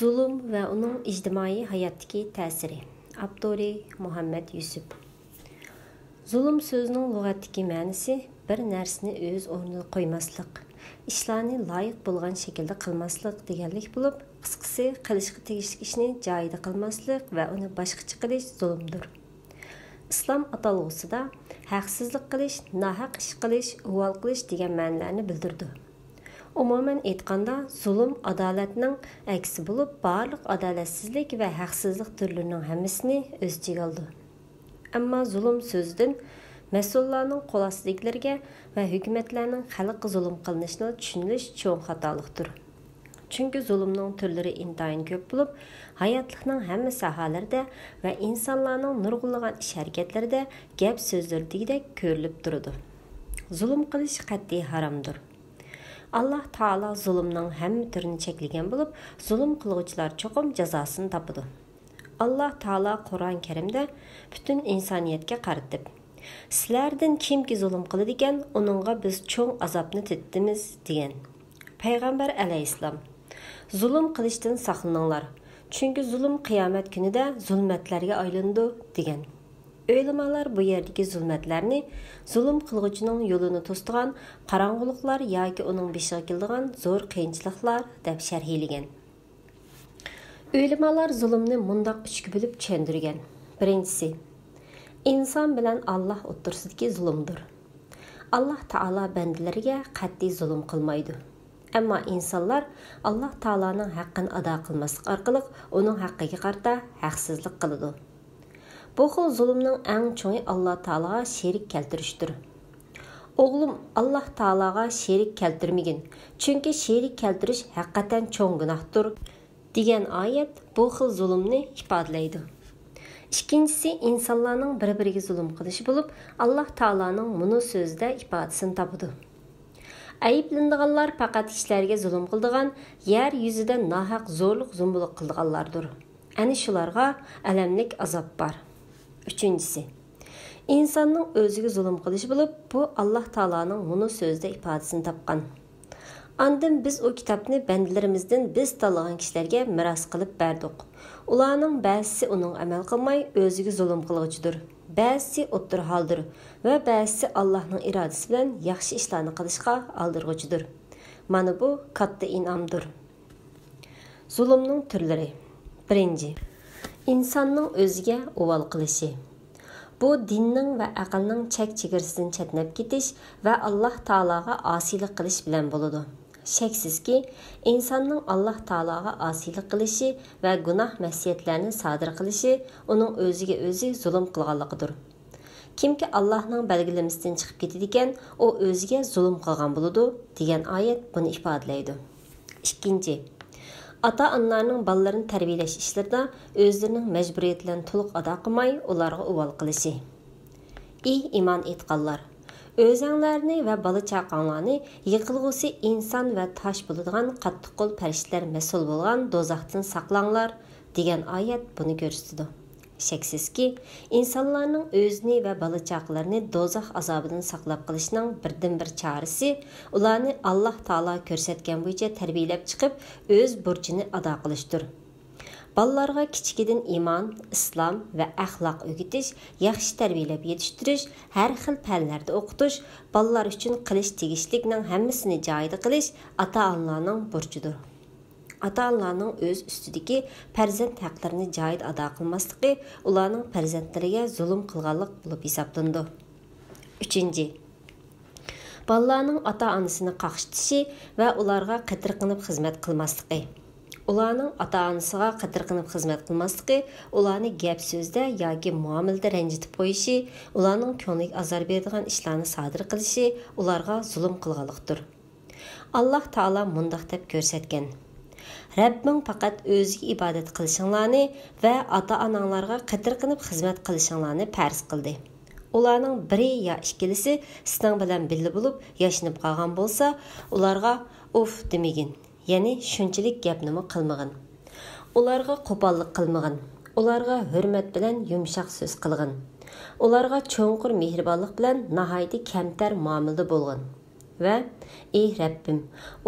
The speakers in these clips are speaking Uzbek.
Zulm və onun ictimai həyatdakı təsiri. Abduri Muhammed Yusuf. Zulm sözünün lüğətdəki mənası bir nərsini öz o'rnuna qoymaslıq, işlarni layiq bo'lgan şəkildə qılmaslıq deganlik bo'lib, qısqası qilishga tegishli ishni joyida qilmaslik və uni boshqacha qilish zulmdur. İslam atalg'usida haqsizlik qilish, nahaq ish qilish, uval qilish degan ma'nolarni bildirdi. Umuman aytganda, zulm adolatning aksi bo'lib, barliq adolatsizlik va haqsizlik turlarining hammasini o'z ichiga oldi. Ammo zulm so'zidan mas'ullarning qo'l ostidagilarga va hukumatlarning xalqqa zulm qilinishini tushunish cho'ng xatolikdir. Chunki zulmning turlari intayin ko'p bo'lib, hayotlikning hamma sohalarida va insonlarning nurg'unlagan ish harakatlarida gap so'zlardagidek ko'rilib turadi. Zulm qilish qat'iy haromdir. Allah Taala zulmning hamma turini cheklagan bo'lib, zulm qiluvchilar cho'qim jazosini topadi. Allah Taala Qur'on Karimda butun insoniyatga qaratib, sizlardan kimki zulm qiladi ekan, uningga biz cho'ng azobni tetdimiz degan. Payg'ambar alayhissalom, zulm qilishdan saqlaninglar, chunki zulm qiyomat kunida zulmatlarga aylandi degan. O'ylamalar bu yerdagi zulmatlarni zulm qilg'uchining yo'lini to'sdigan qarong'uliklar yoki uning beshiga keladigan zo'r qiyinchiliklar deb sharhlagan. O'ylamalar zulmni mundoq uchga bo'lib tushuntirgan. Birinchisi, inson bilan Alloh o'rtasidagi zulmdir. Alloh taolo bandalariga qat'iy zulm qilmaydi. Ammo insonlar Alloh taoloning haqqini ado qilmaslik orqali uning haqqiga qarata haqsizlik qiladi. Bu xil zulmning eng cho'ngi Alloh taologa sherik keltirishdir. O'g'lim Alloh taologa sherik keltirmagin, chunki sherik keltirish haqiqatan cho'ng gunohdir degan oyat bu xil zulmni ifodalaydi. Ikkinchisi, insonlarning bir-biriga zulm qilishi bo'lib, Alloh taoloning buni so'zida ifodasini topadi. Ayıplanadiganlar faqat kishilarga zulm qildigan, yer yuzida nohaq zo'rlik zumbulik qildiganlardir. Ana shularga alamlik azob bor. Üçüncüsü, insanın özüge zulüm qilishi bo'lib, bu Allah Taalaning buni so'zda ifodasini topgan. Andın biz o kitapni bandalarimizdan biz tanlagan kishilarga miros qilib berdik. Ularning ba'zisi uning amal qilmay o'ziga zulm qiluvchidir, ba'zisi o'ttir holdir va ba'zisi Allohning irodasi bilan yaxshi ishlarni qilishga aldirg'uchidir. Mana bu katta in'omdir. Zulmning turlari. Birinchi, insonning o'ziga uval qilishi. Bu dinning va aqlning chek-chegarasidan chetnab ketish va Alloh taologa osiylik qilish bilan bo'ladi. Shaksizki, insonning Alloh taologa osiylik qilishi va gunoh masiyatlarni sodir qilishi uning o'ziga o'zi zulm qilganligidir. Kimki Allohning belgilamasidan chiqib ketadi ekan, u o'ziga zulm qilgan bo'ladi degan oyat buni ifodalaydi. Ikkinchi, ata-onalarning balalarini tarbiyalash ishlarida o'zlarining majburiyatlarini to'liq ado qilmay, ularga uval qilishi. Iymon etganlar, o'zinglarni va bola-chaqanglarni yiqilg'usi inson va tosh bo'ladigan qattiq qo'l farishtalar mas'ul bo'lgan do'zaxdan saqlanglar degan oyat buni ko'rsatadi. Shaksizki, insonlarning o'zini va bola-chaqalarini do'zax azobidan saqlab qolishning birdan-bir chorasi ularni Alloh taolo ko'rsatgan bo'yicha tarbiyalab chiqib, o'z burchini ado qilishdir. Balalarga kichikidan iymon, islom va axloq o'rgatish, yaxshi tarbiyalab yetishtirish, har xil fanlarda o'qitish, balalar uchun qilish tegishlikning hammasini joyida qilish ata-onalarning burchidir. Ata-onalarning o'z ustidagi farzand haqlarini joyida ado qilmasligi ularning farzandlariga zulm qilganlik bo'lib hisoblandi. Uchinchi, balalarning ata-onasini qaqshitishi va ularga qitirqinib xizmat qilmasligi. Ularning ata-onasiga qitirqinib xizmat qilmasligi, ularni gap so'zda yoki muomalada ranjitib qo'yishi, ularning ko'ngliga azor beradigan ishlarni sodir qilishi ularga zulm qilganlikdir. Alloh taolo mundaq deb ko'rsatgan: Rabbing faqat o'ziga ibodat qilishinglarni va ota-onanglarga qitirqinib xizmat qilishinglarni farz qildi. Ularning biri yo ikkilisi sizning bilan birga bo'lib yashinib qolgan bo'lsa, ularga uf demagin, ya'ni shunchalik gapnimi qilmagin. Ularga qo'pollik qilmagin. Ularga hurmat bilan yumshoq so'z qilgin. Ularga cho'nqur mehribonlik bilan nihoyatda kamtar muomalada bo'lgin. va ey Rabbim,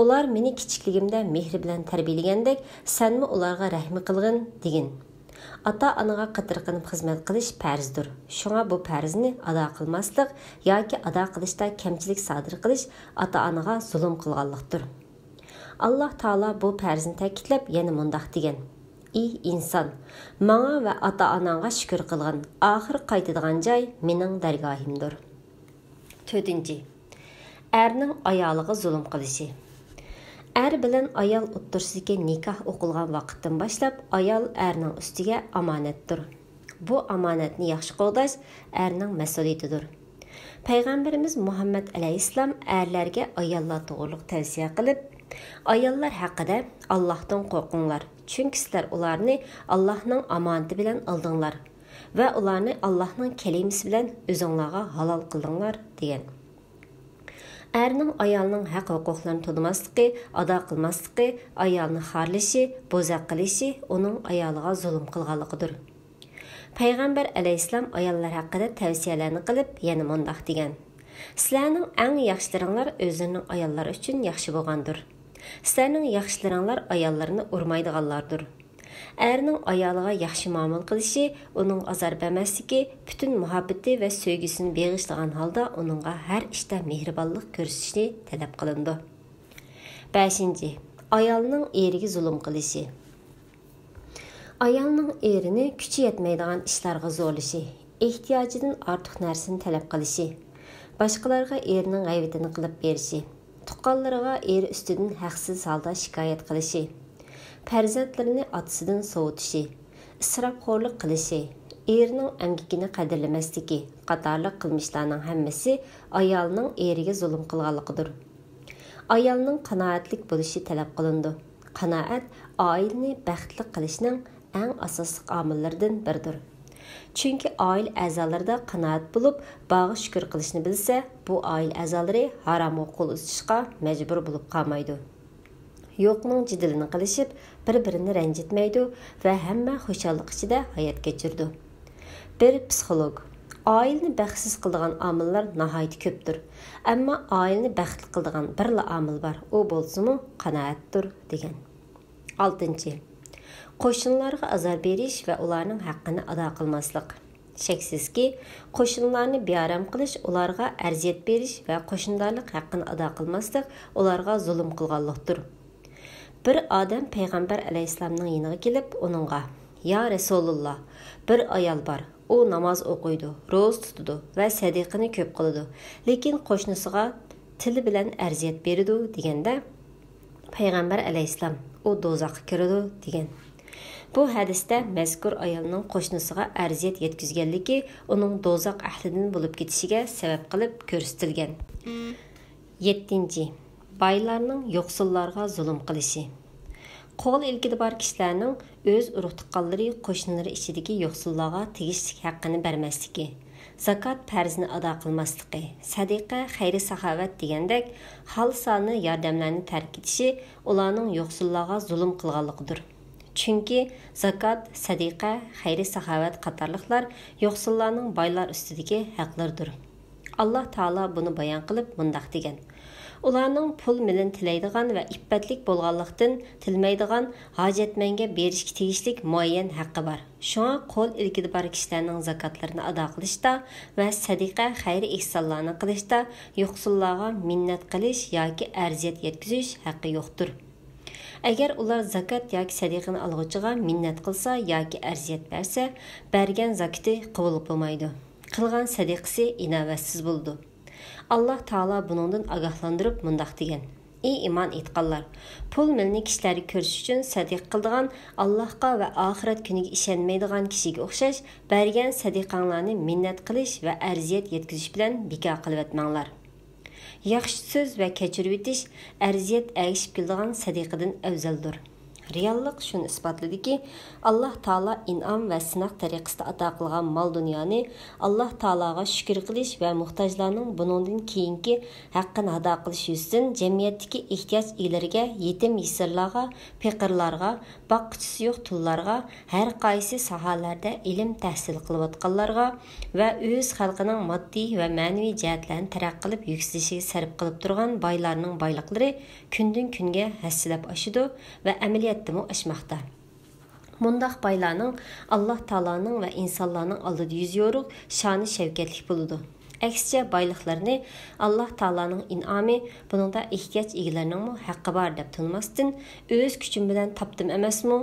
ular meni kichikligimda mehri bilan tarbiyalagandek, senmi ularga rahmi qilgin degin. Ata-anaga qitirqinib xizmat qilish farzdir. Shunga bu farzni ado qilmaslik yoki ado qilishda kamchilik sodir qilish ata-anaga zulm qilganlikdir. Allah Taala bu farzni ta'kidlab yana mundaq degan: Ey inson, manga va ata-ananga shukr qilgin. Oxir qaytadigan joy mening dargohimdir. 4. Erning ayoliga zulm qilishi. Er bilan ayol o'ttirsidagi nikoh o'qilgan vaqtdan boshlab ayol erning ustiga omonatdir. Bu omonatni yaxshi qo'llash erning mas'uliyatidir. Payg'ambarimiz Muhammad alayhissalom erlarga ayollar to'g'riliq tavsiya qilib, ayollar haqida Allohdan qo'rqinglar, chunki sizlar ularni Allohning omonati bilan oldinglar va ularni Allohning kalimasi bilan o'zinglarga halol qildinglar degan. Erning ayolning haq-huquqlarini to'lamasligi, ado qilmasligi, ayolni xorlashi, bo'zaq qilishi uning ayoliga zulm qilganligidir. Payg'ambar alayhissalom ayollar haqida tavsiyalarni qilib, yana mundaq degan: Sizlarning eng yaxshilaringlar o'zlarining ayollari uchun yaxshi bo'lgandir. Sizlarning yaxshilaringlar ayollarni urmaydiganlardir. Erning ayoliga yaxshi muomala qilishi, uning azor bermasligi, butun muhabbati va sevgisini beg'ishlagan holda uningga har ishda mehribonlik ko'rsatishni talab qilindi. 5. Ayolning eriga zulm qilishi. Ayolning erini kuchi yetmaydigan ishlarga zo'rlashi, ehtiyojidan ortiq narsani talab qilishi, boshqalarga erining g'aybatini qilib berishi, tuqqanlariga eri ustidan haqsiz holda shikoyat qilishi, farzandlarini otasidan sovutishi, isrofxo'rlik qilishi, erining amgikini qadrlamasligi qatorliq qilmishlarning hammasi ayolning eriga zulm qilganligidir. Ayolning qanoatlik bo'lishi talab qilindi. Qanoat oilani baxtli qilishning eng asosiy omillaridan biridir. Chunki oila a'zolarida qanoat bo'lib, bag'i shukr qilishni bilsa, bu oila a'zolari haromga qo'l uzatishga majbur bo'lib qolmaydi. Yo'qning jidilini qilishib, bir-birini ranjitmaydi va hamma xushallik ichida hayot kechirdi. Bir psixolog: oilani baxtsiz qiladigan omillar nihoyat ko'pdir. Ammo oilani baxtli qiladigan birla omil bor, u bo'lsa-mu qanoatdir degan. 6. Qo'shnilarga azor berish va ularning haqqini ado qilmaslik. Shaksizki, qo'shnilarni bearam qilish, ularga arziyat berish va qo'shnilarning haqqini ado qilmaslik ularga zulm qilganlikdir. Bir odam payg'ambar alayhissalomning yoniga kelib, uningga: "Ya Rasululloh, bir ayol bor. U namoz o'qiydi, ro'za tutadi va sadiqani ko'p qiladi, lekin qo'shnisiga tili bilan arziyat beradi" deganda, payg'ambar alayhissalom: "U do'zaxga kiradi" degan. Bu hadisda mazkur ayolning qo'shnisiga arziyat yetkazganligi uning do'zax ahlidan bo'lib ketishiga sabab qilib ko'rsatilgan. 7. Baylarning yo'qsullarga zulm qilishi. Qo'l ilkida bor kishilarning o'z urug' tuqqanlari, qo'shnilari ichidagi yo'qsullarga tegishli haqqini bermasligi, zakot farzini ado qilmasligi, sadiqa, xayri saxovat degandek hal sonni yordamlarni tark etishi ularning yo'qsullarga zulm qilganligidir. Chunki zakot, sadiqa, xayri saxovat qatorliqlar yo'qsullarning baylar ustidagi haqlardir. Allah Taala buni bayon qilib mundaq degan: Ularning pul bilan tilaydigan va iffatlik bo'lganlikdan tilmaydigan hojatmanga berishga tegishlik muayyan haqqi bor. Shunga qo'l ilkida bor kishilarning zakotlarini ado qilishda va sadiqa, xayri ihsonlarni qilishda yo'qsullarga minnat qilish yoki arziyat yetkazish haqqi yo'qdir. Agar ular zakot yoki sadiqani olg'uchiga minnat qilsa yoki arziyat bersa, bergan zakoti qabul bo'lmaydi. Qilgan sadiqasi inovatsiz bo'ldi. Allah Taala bunundan ogohlantirib mundaq degan: Ey iman etqanlar, pul milni kishilarga ko'rsatish uchun sadiq qildigan, Allohga va oxirat kuniga ishonmaydigan kishiga o'xshash bergan sadiqanglarni minnat qilish va arziyat yetkazish bilan bekor qilib etmanglar. Yaxshi so'z va kechirib o'tish arziyat erishib keladigan sadiqadan afzaldir. Reallik şunu isbotladiki, Alloh taolo in'om va sinoq tariqasida ato qilgan mol dunyoni Alloh taologa shukr qilish va muhtojlarning buningdan keyingi haqqini ado qilish yuzasidan jamiyatdagi ehtiyoj egalariga, yetim yesirlarga, faqirlarga, boqquchisi yo'q tullarga, har qaysi sohalarda ilm tahsil qilayotganlarga va o'z xalqining moddiy va ma'naviy jihatlarni taraqqiy qilib yukselishiga sarf qilib turgan boylarning boyliqlari kundan kunga hassilab oshidi va amaliyotdami oshmoqda. Mundaq baylarning Alloh taoloning va insonlarning oldida yuz yo'riq sha'ni shavkatlik bo'ladi. Aksicha boyliqlarni Alloh taoloning in'omi, buningda ehtiyoj egalarining haqqi bor deb tunmasdan, o'z kuchim bilan topdim emasmi?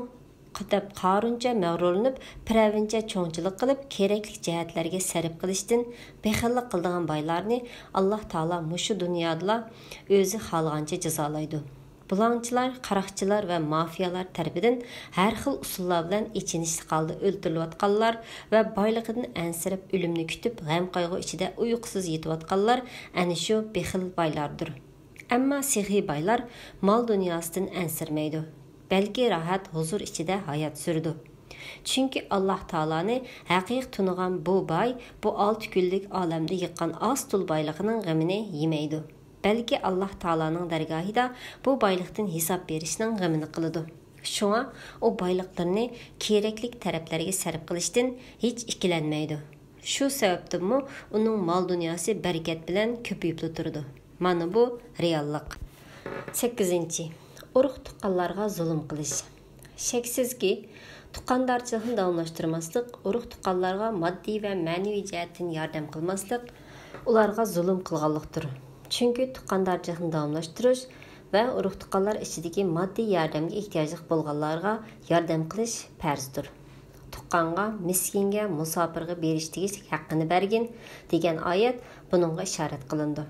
Qidab qaruncha mag'rurlanib, piravincha cho'ngchilik qilib, kerakli jihatlarga sarf qilishdan bexillik qiladigan boylarni Alloh taolo mushu dunyoda o'zi xohlagancha jazolaydi. Bulangchilar, qaroqchilar va mafiyalar tarafidan har xil usullar bilan ichinishli holda o'ltirilayotganlar va boyligidan ansirab o'limni kutib, g'am qayg'u ichida uyqusiz yetayotganlar ana shu bexil boylardir. Ammo sehiy boylar mol dunyosidan ansirmaydi. Balki rahat, huzur ichida hayot surdi. Chunki Alloh taoloni haqiqiy tunigan bu boy bu 6 kunlik olamda yiqqan astul boyligining g'amini yemaydi. Balki Alloh taolaning dargohida bu boylikdan hisob berishning g'amini qiladi. Shunga u boyliqlarni kerakli taraflarga sarf qilishdan hech ikkilanmaydi. Shu sababdanmi uning mol dunyosi barakat bilan ko'payib turdi. Mana bu reallik. 8. Urug' tuqqanlarga zulm qilish. Shaksizki, tuqqandarchilikni davomlashtirmaslik, urug' tuqqanlarga moddiy va ma'naviy jihatdan yordam qilmaslik ularga zulm qilganlikdir. Chunki tuqqandarchilikni davomlashtirish va urug' tuqqanlar ichidagi moddiy yordamga ehtiyojli bo'lganlarga yordam qilish farzdir. Tuqqanga, miskinga, musofirga berish tegishli haqqini bergin degan oyat buningga ishorat qilindi.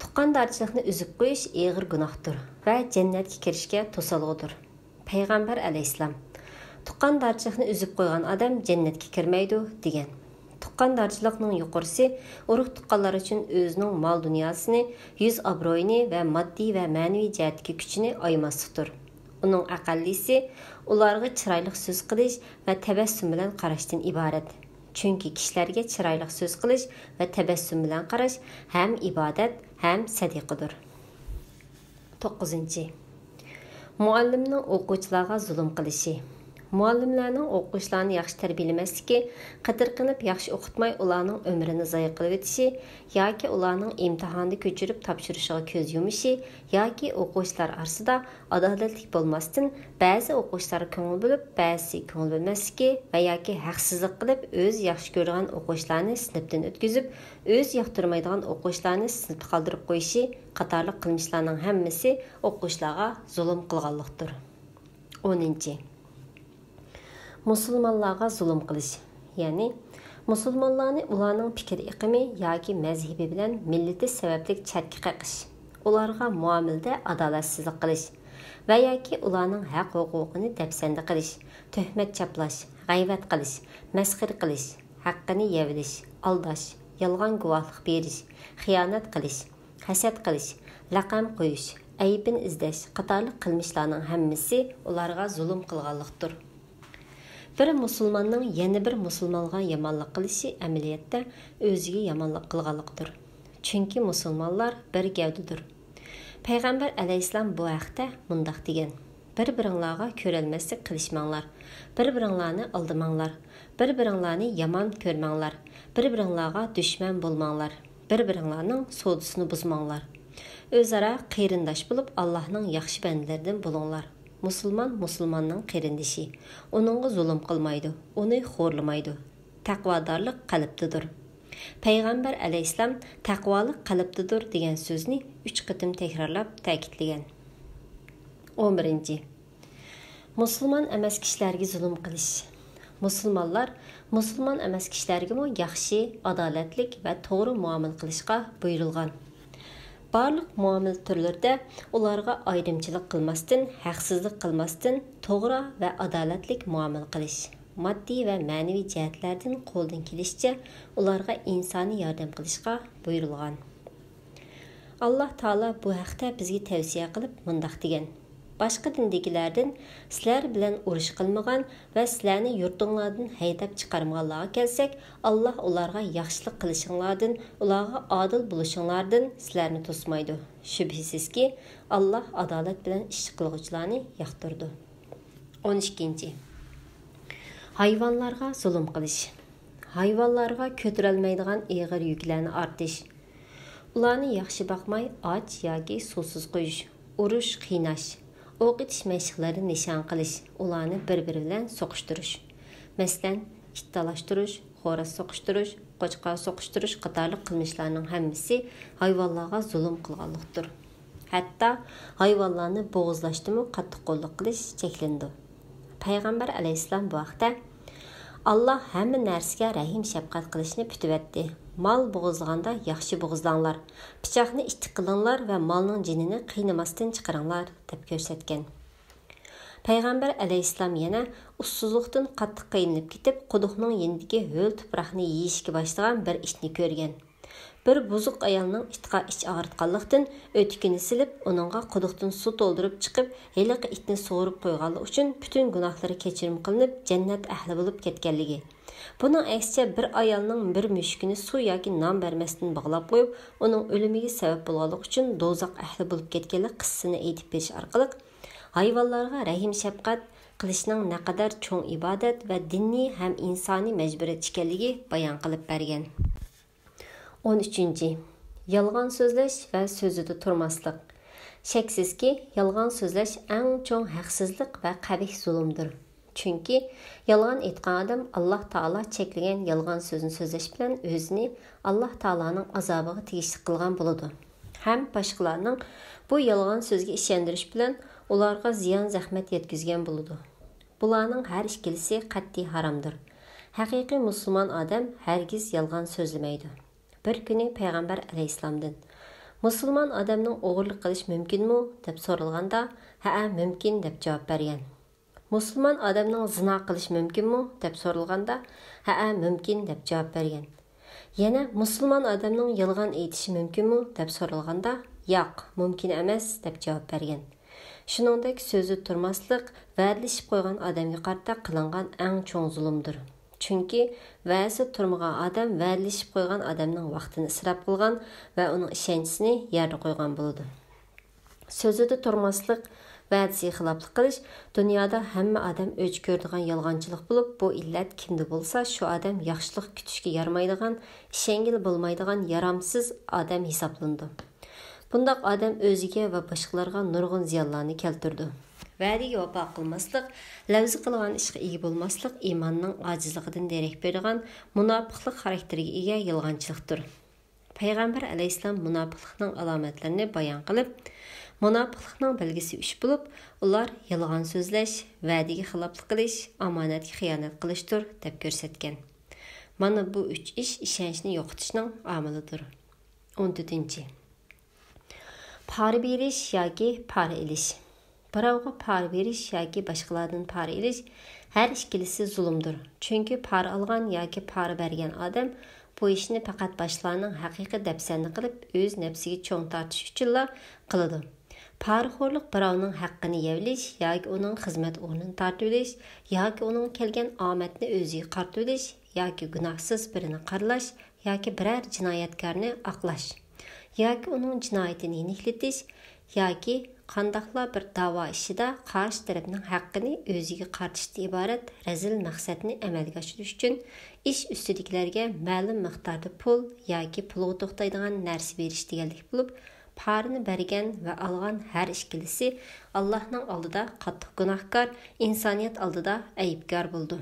Tuqqandarchilikni uzib qo'yish og'ir gunohdir va jannatga kirishga to'salg'idir. Payg'ambar alayhissalom tuqqandarchilikni uzib qo'ygan odam jannatga kirmaydi degan. Tuqqandarchilikning yuqorisi urug' tuqqanlar uchun o'zining mol dunyosini, yuz obro'yini va moddiy va ma'naviy jihatdagi kuchini aymaslikdir. Uning aqallisi ularga chiroyli so'z qilish va tabassum bilan qarashdan iborat. Chunki kishilarga chiroyli so'z qilish va tabassum bilan qarash ham ibodat, ham sadiqadir. 9. Muallimning o'quvchilarga zulm qilishi. Muallimlarning o'quvchilarni yaxshi tarbiyalamasligi, qidirqinib yaxshi o'qitmay ularning umrini zoya qilib o'tishi yoki ularning imtihonni ko'chirib topshirishiga ko'z yumishi yoki o'quvchilar orasida adolatlik bo'lmasdan ba'zi o'quvchilar ko'ngil bo'lib, ba'zi ko'ngil bo'lmasligi va yoki haqsizlik qilib o'z yaxshi ko'rgan o'quvchilarni sinfdan o'tkazib, o'z yoqtirmaydigan o'quvchilarni sinfda qoldirib qo'yishi qatorliq qilmishlarning hammasi o'quvchilarga zulm qilganlikdir. 10. Musulmonlarga zulm qilish. Ya'ni musulmonlarni ularning fikr iqimi yoki mazhabi bilan millati sababli chatga qaqish, ularga muomalada adolatsizlik qilish va yoki ularning haq huquqini dafsanda qilish, tuhmat chaplash, g'ayvat qilish, masxir qilish, haqqini yevilish, aldash, yolg'on guvohlik berish, xiyonat qilish, hasad qilish, laqam qo'yish, aybini izlash qatorliq qilmishlarning hammasi ularga zulm qilganlikdir. Bir musulmonning yana bir musulmonga yomonlik qilishi amaliyotda o'ziga yomonlik qilganlikdir. Chunki musulmonlar bir gavdadir. Payg'ambar alayhissalom bu haqda mundaq degan: Bir-biringlarga ko'rolmaslik qilishmanglar, bir-biringlarni aldamanglar, bir-biringlarni yomon ko'rmanglar, bir-biringlarga dushman bo'lmanglar, bir-biringlarning sodisini buzmanglar. O'zaro qarindosh bo'lib Allohning yaxshi bandalaridan bo'linglar. Musulman musulmanning qarindoshi. Uningga zulm qilmaydi, uni xo'rlamaydi. Taqvodorlik qalbdadir. Payg'ambar alayhissalom taqvolik qalbdadir degan so'zni 3 qatim takrorlab ta'kidlagan. 11. Musulmon emas kishilarga zulm qilish. Musulmonlar musulmon emas kishilarga yaxshi, adolatlik va to'g'ri muomala qilishga buyurilgan. Barliq muomala turlarida ularga ayrimchilik qilmasdan, haqsizlik qilmasdan, to'g'ri va adolatlik muomala qilish, moddiy va ma'naviy jihatlardan qo'ldan kelishicha ularga insoniy yordam qilishga buyurilgan. Alloh taolo bu haqda bizga tavsiya qilib mundaq degan: Başqa dindagilardan sizlar bilan urush qilmagan va sizlarni yurtinglardan haydab chiqarmaganlarga kelsak, Alloh ularga yaxshilik qilishinglardan, ularga adil bo'lishinglardan sizlarni to'smaydi. Shubhisizki, Alloh adolat bilan ish qilguvchilarni yoqtirdi. 12. Hayvonlarga zulm qilish. Hayvonlarga ko'tarolmaydigan ig'ir yuklarni ortish. Ularni yaxshi boqmay, och yoki suvsiz qo'yish, urush, qiynash, o'q etish mashqlari nishon qilish, ularni bir-biri bilan so'qishtirish. Masalan, it talashtirish, xo'roz so'qishtirish, qo'chqor so'qishtirish qatorli qilmishlarning hammasi hayvonlarga zulm qilganlikdir. Hatto hayvonlarni bo'g'izlashdimi qattiq qo'llik qilish cheklandi. Payg'ambar alayhissalom bu vaqtda Allah hamma narsaga rahim shafqat qilishni putivatdi. Mal bo'g'izlaganda yaxshi bo'g'izlanglar, pichoqni ittiq qilinglar va malning jinini qiynamasdan chiqaringlar deb ko'rsatgan. Payg'ambar alayhissalom yana ussuzlikdan qattiq qiynalib ketib, quduqning yendagi ho'l tuproqni yeyishga boshlagan bir ishni ko'rgan. Bir buzuq ayolning itqa ich og'ritganlikdan o'tikini silib, uningga quduqdan suv to'ldirib chiqib, heliqi itni so'rib qo'yganligi uchun butun gunohlari kechirim qilinib, jannat ahli bo'lib ketganligi. Buning aksicha bir ayolning bir mushukini suv yoki non bermasdan bog'lab qo'yib, uning o'limiga sabab bo'lganligi uchun do'zax ahli bo'lib ketganlik qissasini aytib berish orqali hayvonlarga rahim shafqat qilishning naqadar cho'ng ibodat va diniy ham insoniy majburiyat ekanligi bayon qilib bergan. 13. Yolg'on so'zlash va so'zida turmaslik. Shaksizki, yolg'on so'zlash eng cho'ng haqsizlik va qabih zulmdir. Chunki yolg'on aytgan odam Alloh taolo cheklagan yolg'on so'zni so'zlash bilan o'zini Alloh taoloning azobiga tegishli qilgan bo'ladi. Ham boshqalarning bu yolg'on so'zga ishontirish bilan ularga ziyon zahmat yetkazgan bo'ladi. Bularning har ikkisi qat'iy haromdir. Haqiqiy musulmon odam hargiz yolg'on so'zlamaydi. Bir kuni payg'ambar alayhissalomdan musulmon odamning o'g'irlik qilish mumkinmi deb so'ralganda, ha, mumkin deb javob bergan. Musulmon odamning zina qilish mumkinmi deb so'ralganda, ha, mumkin deb javob bergan. Yana musulmon odamning yolg'on aytishi mumkinmi deb so'ralganda, yo'q, mumkin emas deb javob bergan. Shuningdek, so'zi turmaslik va'dalashib qo'ygan odamga qarata qilingan eng cho'ng zulmdir. Chunki va'zi turmagan odam va'dalashib qo'ygan odamning vaqtini isrof qilgan va uning ishonchisini yerda qo'ygan bo'ladi. So'zida turmaslik, va'dasiga xiloflik qilish dunyoda hamma odam o'ch ko'radigan yolg'onchilik bo'lib, bu illat kimda bo'lsa, shu odam yaxshilik kutishga yaramaydigan, ishongil bo'lmaydigan yaramsiz odam hisoblandi. Bundaq odam o'ziga va boshqalarga nurg'un ziyonlarni keltirdi. Va'daga vafo qilmaslik, lavzi qilgan ishga ega bo'lmaslik iymonning ojizligidan darak beradigan munofiqlik xarakteriga ega yolg'onchilikdir. Payg'ambar alayhissalom munofiqlikning alomatlarini bayon qilib, munofiqlikning belgisi 3 bo'lib, ular yolg'on so'zlash, va'daga xiloflik qilish, omonatga xiyonat qilishdir deb ko'rsatgan. Mana bu 3 ish ishonchni yo'qotishning omilidir. 14. Pora berish yoki pora ilish. Birovga pora berish yoki boshqalardan pora ilish har ikkisi zulmdir. Chunki pora olgan yoki pora bergan odam bu ishni faqat boshqalarning haqiqiy dafsanni qilib, o'z nafsiga cho'ng tortish uchunla qiladi. Poraxo'rlik birovning haqqini yevlish yoki uning xizmat o'rnini tortib olish yoki uning kelgan omadni o'ziga qartib olish yoki gunohsiz birini qarlash yoki biror jinoyatkorni oqlash yoki uning jinoyatini aniqlatish yoki qandaqla bir da'vo ishida qarshi tarafning haqqini o'ziga qartishdan iborat razil maqsadni amalga oshirish uchun ish ustidagilarga ma'lum miqdorda pul yoki pulga to'xtaydigan narsa berish deganlik bo'lib, parni bergan va olgan har ikkisi Allohning oldida qattiq gunohkor, insoniyat oldida aybkor bo'ldi.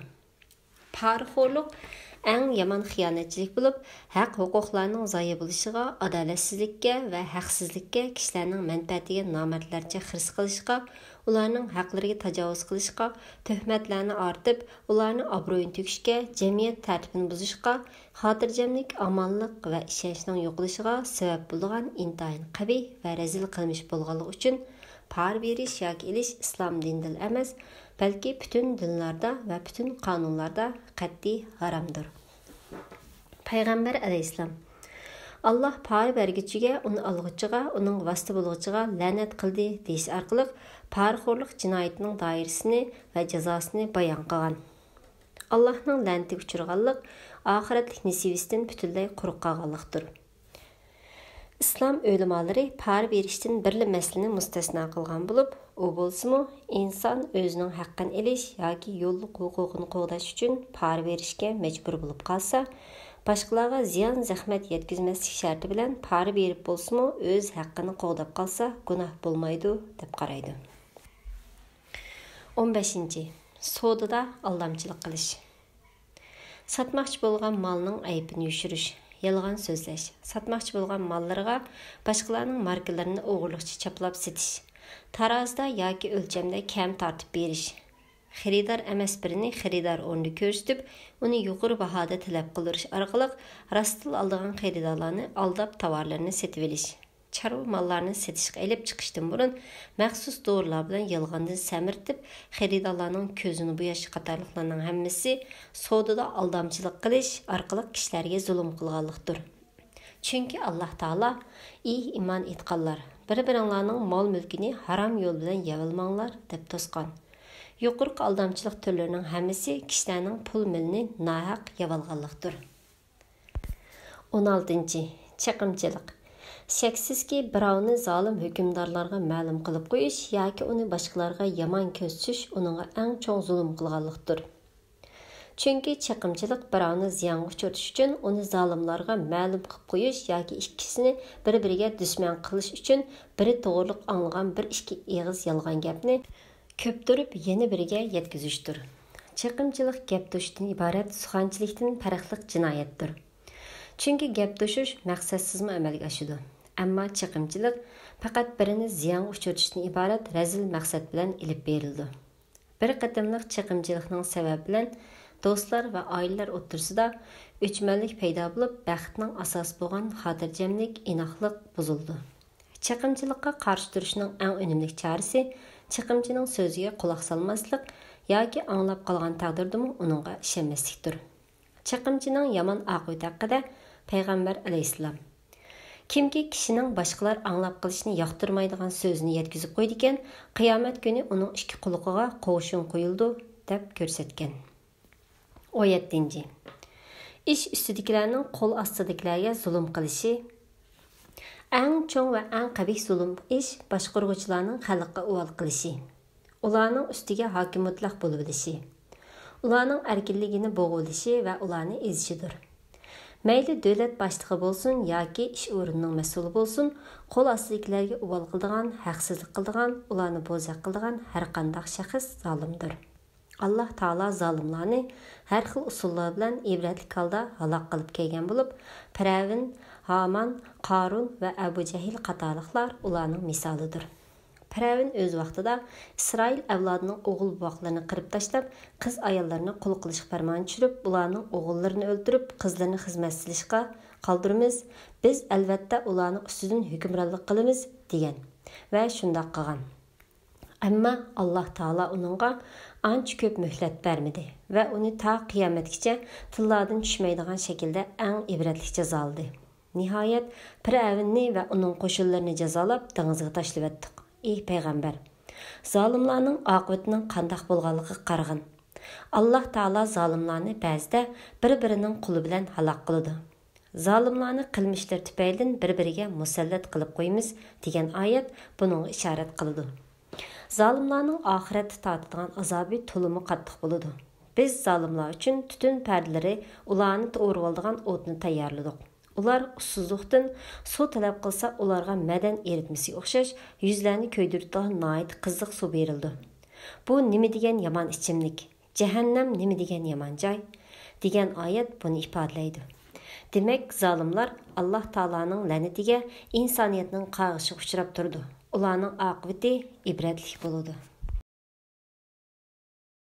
Poraxo'rlik eng yomon xiyonatchilik bo'lib, haq huquqlarning zoya bo'lishiga, adolatsizlikka va haqsizlikka, kishilarning manfaatiga nomardlarcha xirs qilishga, ularning haqlariga tajovuz qilishga, tuhmatlarni ortib, ularning obro'yini to'kishga, jamiyat tartibini buzishga, xotirjamlik, omonlik va ishonchning yo'qolishiga sabab bo'lgan intayin qabih va razil qilmish bo'lganligi uchun pora berish yoki ilish islom dinida emas, balki bütün dinlarda va bütün qonunlarda qat'iy haromdir. Payg'ambar alayhissalom Allah pari bergichiga, uni alg'uchiga, uning vasita bo'lg'ichiga la'nat qildi deyish orqali parixo'rlik jinoyatining doirasini va jazosini bayon qilgan. Allohning la'natiga uchraganlik oxiratlik nisibasidan butunlay quruq qolganlikdir. İslam öləmaları par berishdən birli məsləni mustasno qılğan bo'lib, u bo'lsa-mu inson o'zining haqqini elish yoki yo'lliq huquqini qo'g'dash uchun par berishga majbur bo'lib qolsa, boshqalarga ziyon zahmat yetkazmaslik sharti bilan par berib bo'lsa-mu o'z haqqini qo'g'dab qolsa, gunoh bo'lmaydi deb qaraydi. 15. Sodada aldamchilik qilish. Satmoqchi bo'lgan malning aybini yushirish. Yalğan sözləş, satmoqchi bo'lgan mallarga boshqalarning markalarini o'g'irlikcha chaplab setish, tarazda yoki o'lchamda kam tortib berish, xaridor emas birini xaridor o'rnida ko'rsatib, uni yuqori bahoda talab qildirish orqali rostl oldigan xaridorlarni aldab tovarlarni setib olish, chorva mallarni setishga elib chiqishdan burun maxsus dorilar bilan yolg'ondan samirtib, xaridorlarning ko'zini bo'yash qatorliqlarning hammasi sodada aldamchilik qilish orqali kishilarga zulm qilganlikdir. Chunki Alloh taolo: "Ey iymon etganlar, bir-biringlarning mol-mulkini harom yo'l bilan yevilmanglar" deb to'sqan. Yuqorqi aldamchilik turlarining hammasi kishilarning pul-milni nohaq yevilganlikdir. 16. Chaqimchilik. Shaksizki birovni zolim hukmdorlarga ma'lum qilib qo'yish yoki uni boshqalarga yomon ko'rsatish uningga eng cho'ng zulm qilganlikdir. Chunki chaqimchilik birovni ziyonga uchratish uchun uni zolimlarga ma'lum qilib qo'yish yoki ikkisini bir-biriga dushman qilish uchun biri to'g'riliq anglagan bir ikki eg'iz yolg'on gapni ko'ptirib yana biriga yetkazishdir. Chaqimchilik gap to'shishdan iborat suxanchilikdan farqli jinoyatdir. Chunki gap to'shish maqsadsizmi amalga oshadi. Ammo chaqimchilik faqat birini ziyon uchratishdan iborat razil maqsad bilan ilib berildi. Bir qatimliq chaqimchilikning sababi bilan do'stlar va oilalar o'rtasida o'chmanlik paydo bo'lib, baxtning asosi bo'lgan xotirjamlik, inoqlik buzildi. Chaqimchilikqa qarshi turishning eng unumli chorasi chaqimchining so'ziga quloq solmaslik yoki anglab qolgan taqdirdami uningga ishonmaslikdir. Chaqimchining yomon oqibati haqida Payg'ambar alayhissalom: "Kimki kishining boshqalar anglab qilishni yoqtirmaydigan so'zini yetkazib qo'ydi ekan, qiyomat kuni uning ikki quloqiga qo'shin qo'yildi" deb ko'rsatgan. 17. Ish ustidagilarning qo'l ostidagilarga zulm qilishi. Eng cho'ng va eng qabih zulm ish boshqaruvchilarning xalqqa uvol qilishi. Ularning ustiga hokim mutlaq bo'lib olishi. Ularning erkinligini bo'g'ilishi va ularni ezishidir. Mayli davlat boshlig'i bo'lsin yoki ish o'rnining mas'uli bo'lsin, qo'l ostidagilarga uvol qiladigan, haqsizlik qiladigan, ularni bo'zaq qiladigan har qanday shaxs zolimdir. Alloh taolo zolimlarni har xil usullar bilan ibratli holda halok qilib kelgan bo'lib, Firavun, Haman, Qarun va Abu Jahil qatorliqlar ularning misolidir. Firavun o'z vaqtida Isroil avlodining o'g'il boqlarini qirib tashlab, qiz ayollarini qul qilish farmon tushirib, ularning o'g'illarini o'ldirib, qizlarini xizmatchilashga qoldiramiz. Biz albatta ularning ustidan hukmronlik qilamiz degan va shunday qilgan. Ammo Alloh taolo uningga ancha ko'p muhlat bermadi va uni ta qiyomatgacha tillardan tushmaydigan shaklda eng ibratli jazoladi. Nihoyat Firavunni va uning qo'shinlarini jazolab dengizga tashlab o'tdi. Ey payg'ambar, zolimlarning oqibatining qanday bo'lganligiga qarag'in. Alloh taolo zolimlarni ba'zida bir-birining quli bilan halok qiladi. Zolimlarni qilmishlar tufaylidan bir-biriga musallat qilib qo'yamiz degan oyat buningga ishorat qiladi. Zolimlarning oxiratda tortadigan azobi to'limi qattiq bo'ladi. Biz zolimlar uchun tutun pardalari, ularni o'rib oladigan o'tni tayyorladik. Ular ussuzlikdan suv talab qilsa, ularga madan eritmasi o'xshash yuzlarni ko'ydiradigan noit qiziq suv berildi. Bu nima degan yomon ichimlik? Jahannam nima degan yomon joy? degan oyat buni ifodalaydi. Demak, zolimlar Alloh taolaning la'natiga insoniyatning qarg'ishiga uchrab turdi. Ularning oqibati ibratli bo'ladi.